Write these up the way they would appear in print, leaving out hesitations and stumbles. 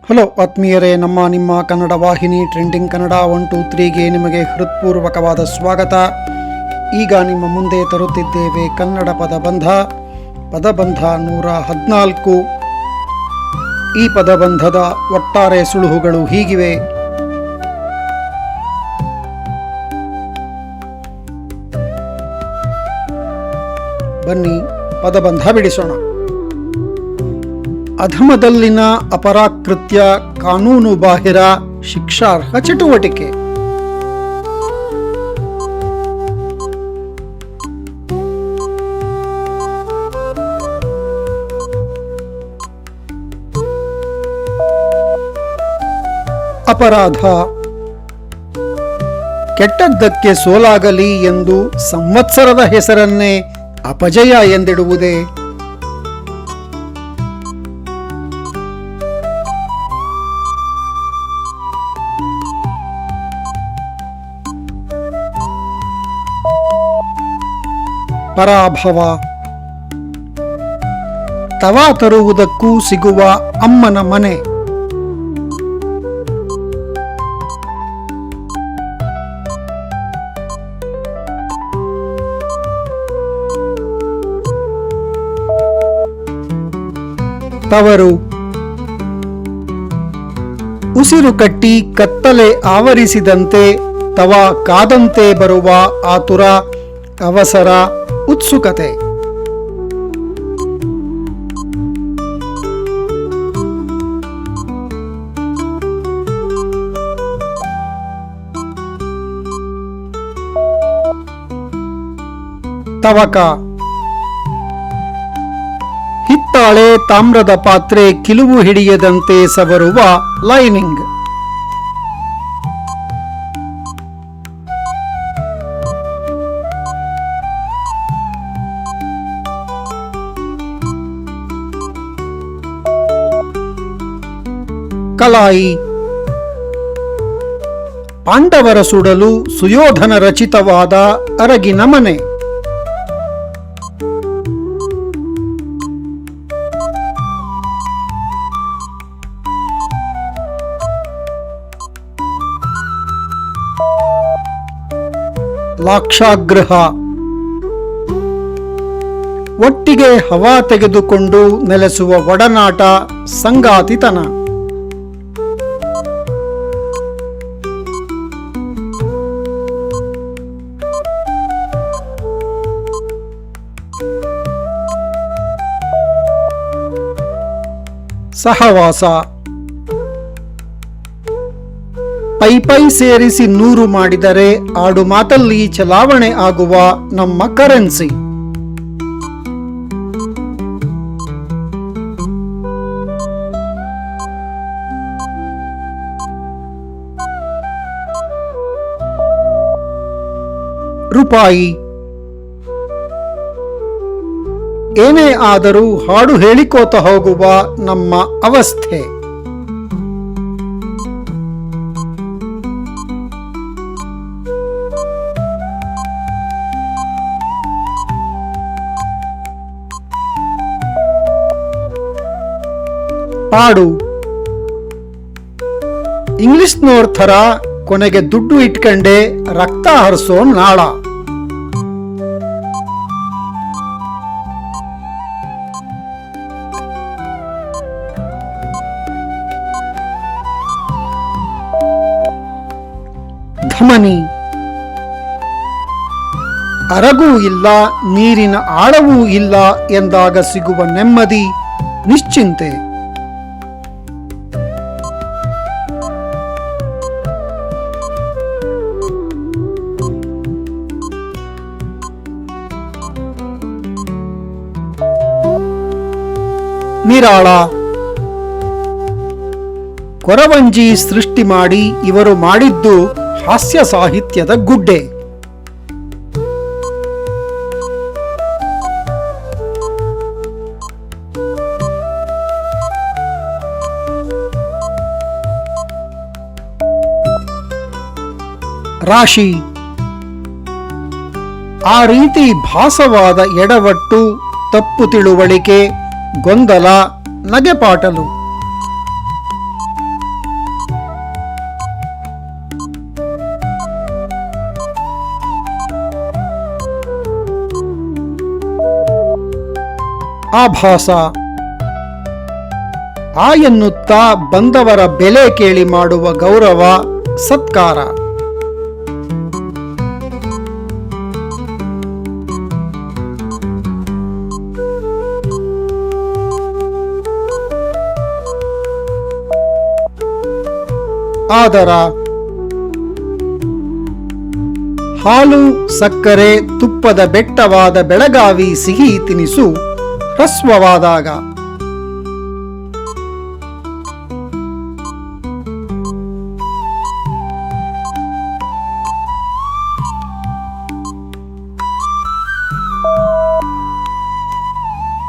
Hello ಆತ್ಮೀಯರೇ, ನಿಮ್ಮ ಕನ್ನಡ ವಾಹಿನಿ ಟ್ರೆಂಡಿಂಗ್ ಕನ್ನಡ 123ಗೆ ನಿಮಗೆ ಹೃತ್ಪೂರ್ವಕವಾದ ಸ್ವಾಗತ. ಈಗ ನಿಮ್ಮ ಮುಂದೆ ತರುತ್ತಿದ್ದೇವೆ ಕನ್ನಡ ಪದಬಂಧ 114. ಈ ಪದಬಂಧದ ಒಟ್ಟಾರೆ ಸುಳುಹುಗಳು ಹೀಗಿವೆ. ಬನ್ನಿ ಪದಬಂಧ ಬಿಡಿಸೋಣ. ಅಧಮದಲ್ಲಿನ ಅಪರಾಕೃತ್ಯ ಕಾನೂನು ಬಾಹಿರ ಶಿಕ್ಷಾರ್ಹ ಚಟುವಟಿಕೆ. ಅಪರಾಧ ಕೆಟ್ಟದ್ದಕ್ಕೆ ಸೋಲಾಗಲಿ ಎಂದು ಸಂವತ್ಸರದ ಹೆಸರನ್ನೇ ಅಪಜಯ ಎಂದಿಡುವುದೇ. ಪರಾಭವ ತವಾ ತರುವುದಕ್ಕೂ ಸಿಗುವ ಅಮ್ಮನ ಮನೆ. ತವರು ಉಸಿರು ಕಟ್ಟಿ ಕತ್ತಲೆ ಆವರಿಸಿದಂತೆ ತವಾ ಕಾದಂತೆ ಬರುವ ಆತುರ, ಅವಸರ, ಉತ್ಸುಕತೆ. ತವಕ ಹಿತ್ತಾಳೆ ತಾಮ್ರದ ಪಾತ್ರೆ ಕಿಲುವು ಹಿಡಿಯದಂತೆ ಸವರುವ ಲೈನಿಂಗ್. ಕಲಾಯಿ ಪಾಂಡವರ ಸುಡಲು ಸುಯೋಧನ ರಚಿತವಾದ ಅರಗಿನ ಮನೆ. ಲಾಕ್ಷಾಗೃಹ ಒಟ್ಟಿಗೆ ಹವಾ ತೆಗೆದುಕೊಂಡು ನೆಲೆಸುವ ಒಡನಾಟ, ಸಂಗಾತಿತನ. ಸಹವಾಸ ಪೈ ಸೇರಿಸಿ 100 ಮಾಡಿದರೆ ಆಡು ಮಾತಲ್ಲಿ ಚಲಾವಣೆ ಆಗುವ ನಮ್ಮ ಕರೆನ್ಸಿ. ರೂಪಾಯಿ ಏನೇ ಆದರೂ ಹಾಡು ಹೇಳಿಕೋತ ಹೋಗುವ ನಮ್ಮ ಅವಸ್ಥೆ. ಪಾಡು ಇಂಗ್ಲಿಷ್ನೋರ್ ಥರ ಕೊನೆಗೆ ದುಡ್ಡು ಇಟ್ಕಂಡೆ ರಕ್ತ ಹರಿಸೋ ನಾಳ. ಧಮನಿ ಅರಗೂ ಇಲ್ಲ, ನೀರಿನ ಆಳವೂ ಇಲ್ಲ ಎಂದಾಗ ಸಿಗುವ ನೆಮ್ಮದಿ, ನಿಶ್ಚಿಂತೆ. ನಿರಾಳ ಕೊರವಂಜಿ ಸೃಷ್ಟಿ ಮಾಡಿ ಇವರು ಮಾಡಿದ್ದು ಹಾಸ್ಯ ಸಾಹಿತ್ಯದ ಗುಡ್ಡೆ. ರಾಶಿ ಆ ರೀತಿ ಭಾಸವಾದ ಎಡವಟ್ಟು, ತಪ್ಪು ತಿಳುವಳಿಕೆ, ಗೊಂದಲ, ನಗೆಪಾಟಲು. ಆಭಾಸ. ಆ ಎನ್ನುತ್ತಾ ಬಂದವರ ಬೆಲೆ ಕೇಳಿ ಮಾಡುವ ಗೌರವ ಸತ್ಕಾರ. ಆದರ. ಹಾಲು, ಸಕ್ಕರೆ, ತುಪ್ಪದ ಬೆಟ್ಟವಾದ ಬೆಳಗಾವಿ ಸಿಹಿ ತಿನಿಸು ಹ್ರಸ್ವವಾದಾಗ.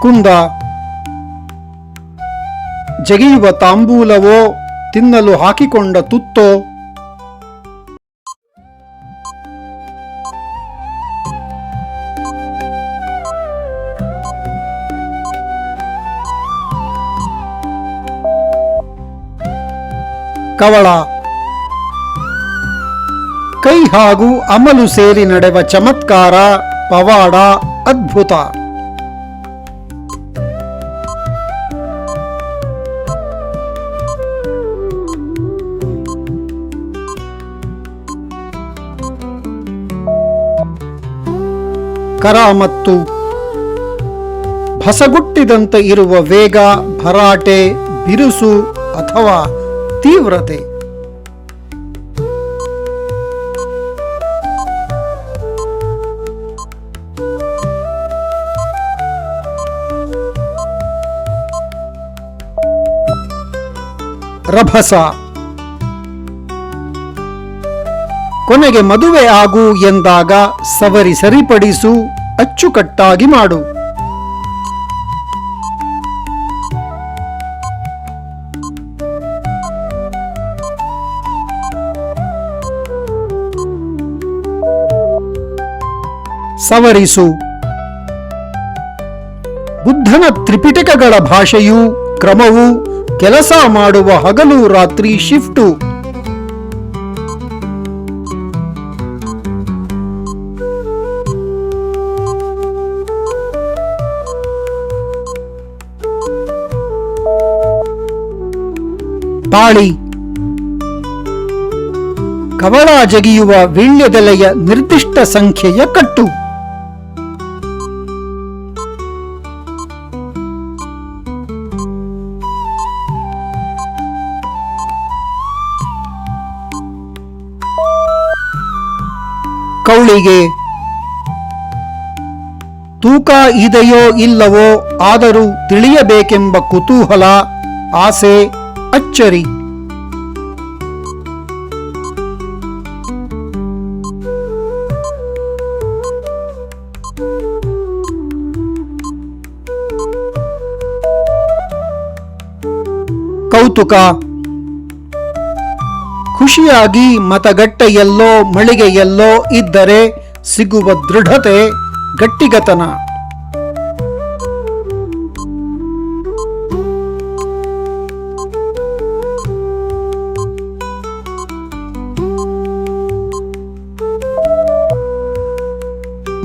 ಕುಂದ. ಜಗಿಯುವ ತಾಂಬೂಲವೋ, ತಿನ್ನಲು ಹಾಕಿಕೊಂಡ ತುತ್ತೋ. ಕವಳ. ಕೈ ಹಾಗೂ ಅಮಲು ಸೇರಿ ನಡೆವ ಚಮತ್ಕಾರ, ಪವಾಡ, ಅದ್ಭುತ. ಕರಾಮತ್ತು. ಭಸಗುಟ್ಟಿದಂತೆ ಇರುವ ವೇಗ, ಭರಾಟೆ, ಬಿರುಸು ಅಥವಾ ತೀವ್ರತೆ. ರಭಸ. ಕೊನೆಗೆ ಮದುವೆ ಆಗು ಎಂದಾಗ ಸವರಿ ಸರಿಪಡಿಸು, ಅಚ್ಚುಕಟ್ಟಾಗಿ ಮಾಡು. ಸವರಿಸು. ಬುದ್ಧನ ತ್ರಿಪಿಟಕಗಳ ಭಾಷೆಯೂ ಕ್ರಮವೂ ಕೆಲಸ ಮಾಡುವ ಹಗಲು ರಾತ್ರಿ ಶಿಫ್ಟು. ತಾಳಿ. ಕವಳ ಜಗಿಯುವ ವೀಳ್ಯದೆಲೆಯ ನಿರ್ದಿಷ್ಟ ಸಂಖ್ಯೆಯ ಕಟ್ಟು. ಕೌಳಿಗೆ. ತೂಕ ಇದೆಯೋ ಇಲ್ಲವೋ ಆದರೂ ತಿಳಿಯಬೇಕೆಂಬ ಕುತೂಹಲ, ಆಸೆ, ಅಚ್ಚರಿ. ಕೌತುಕ. ಖುಷಿಯಾಗಿ ಮತಗಟ್ಟೆಯಲ್ಲೋ ಮಳಿಗೆಯಲ್ಲೋ ಇದ್ದರೆ ಸಿಗುವ ದೃಢತೆ, ಗಟ್ಟಿಗತನ.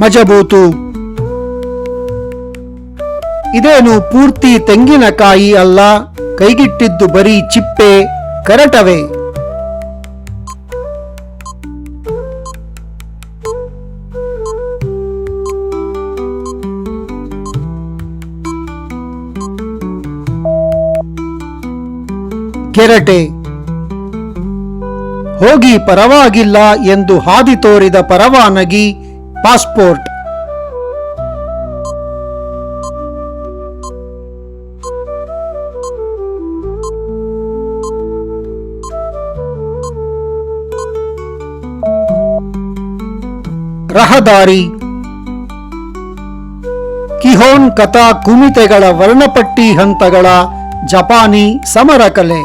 ಮಜಬೂತು. ಇದೇನು ಪೂರ್ತಿ ತೆಂಗಿನಕಾಯಿ ಅಲ್ಲ, ಕೈಗಿಟ್ಟಿದ್ದು ಬರೀ ಚಿಪ್ಪೆ, ಕರಟವೇ. ಕೆರಟೆ. ಹೋಗಿ ಪರವಾಗಿಲ್ಲ ಎಂದು ಹಾದಿ ತೋರಿದ ಪರವಾನಗಿ, ಪಾಸ್ಪೋರ್ಟ್. ರಹದಾರಿ. ಕಿಹೋನ್ ಕಥಾ ಕುಮಿತೆಗಳ ವರ್ಣಪಟ್ಟಿ ಹಂತಗಳ ಜಪಾನಿ ಸಮರಕಲೆ.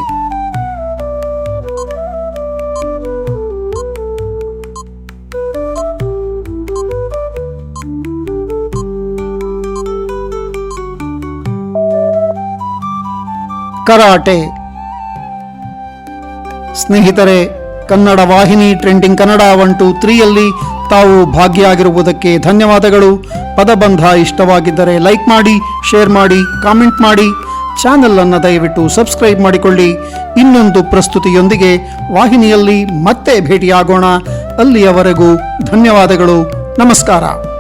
ಕರಾಟೆ. ಸ್ನೇಹಿತರೆ, ಕನ್ನಡ ವಾಹಿನಿ ಟ್ರೆಂಡಿಂಗ್ ಕನ್ನಡ 1, 2, 3ಯಲ್ಲಿ ತಾವು ಭಾಗಿಯಾಗಿರುವುದಕ್ಕೆ ಧನ್ಯವಾದಗಳು. ಪದಬಂಧ ಇಷ್ಟವಾಗಿದ್ದರೆ ಲೈಕ್ ಮಾಡಿ, ಶೇರ್ ಮಾಡಿ, ಕಾಮೆಂಟ್ ಮಾಡಿ. ಚಾನೆಲ್ ಅನ್ನು ದಯವಿಟ್ಟು ಸಬ್ಸ್ಕ್ರೈಬ್ ಮಾಡಿಕೊಳ್ಳಿ. ಇನ್ನೊಂದು ಪ್ರಸ್ತುತಿಯೊಂದಿಗೆ ವಾಹಿನಿಯಲ್ಲಿ ಮತ್ತೆ ಭೇಟಿಯಾಗೋಣ. ಅಲ್ಲಿಯವರೆಗೂ ಧನ್ಯವಾದಗಳು. ನಮಸ್ಕಾರ.